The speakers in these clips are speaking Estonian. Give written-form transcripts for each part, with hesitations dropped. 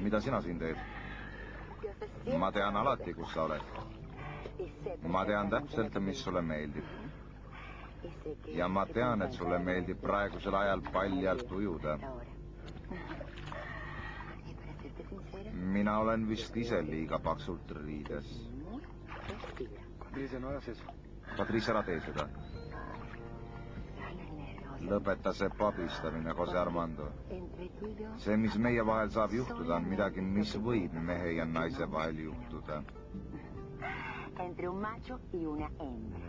Mida sina siin teed? Ma tean alati, kus sa oled. Ma tean täpselt, mis sulle meeldib. Ja ma tean, et sulle meeldib praegusel ajal paljalt ujuda. Mina olen vist ise liiga paksult riides. Patricia, ära tee seda. Lõpeta see pabistamine, Jose Armando. See, mis meie vahel saab juhtuda, on midagi, mis võib mehe ja naise vahel juhtuda. Entre un macho y una hembra.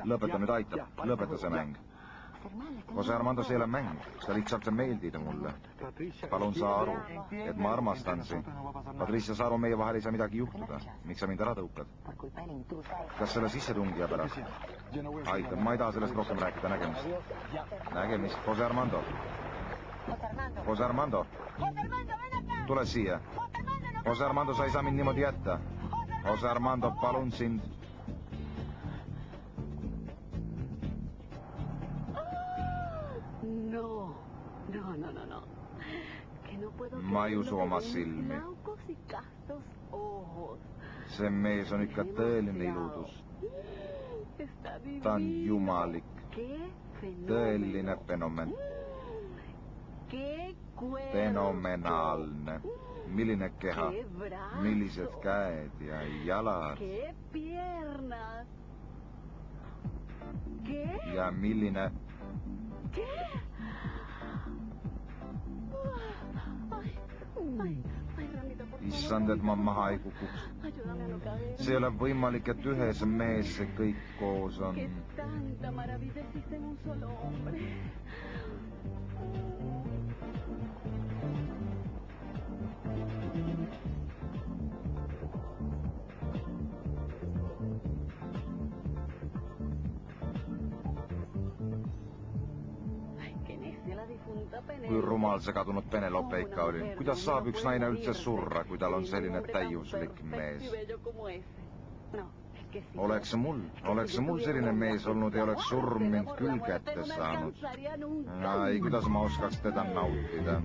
Lõpeta nüüd, aitab. Lõpeta see mäng. Jose Armando, see ei ole mäng. Sa lihtsalt meeldid mulle. Palun saa aru, et ma armastan sind. Patricia, saa aru, meie vahel ei saa midagi juhtuda. Miks sa mind ära tõukad? Kas selle sissetungija pärast? Aitab, ma ei taha sellest rohkem rääkida. Nägemist. Nägemist. Jose Armando. Jose Armando. Tule siia. Jose Armando, sa ei saa mind niimoodi jätta. Jose Armando, palun sind. Ma ei usu oma silmi. See mees on ikka tõeline iludus. Ta on jumalik. Tõeline fenomen. Fenomenaalne. Milline keha, millised käed ja jalad. Ja milline... Issand, et ma maha ei kukuks. See ei ole võimalik, et ühes mees see kõik koos on. Kui rumal see kadunud Penelope ikka oli. Kuidas saab üks naine üldse surra, kui tal on selline täiuslik mees? Oleks mul selline mees olnud, ei oleks surm mind küll kätte saanud. Ai, kuidas ma oskaks teda nautida.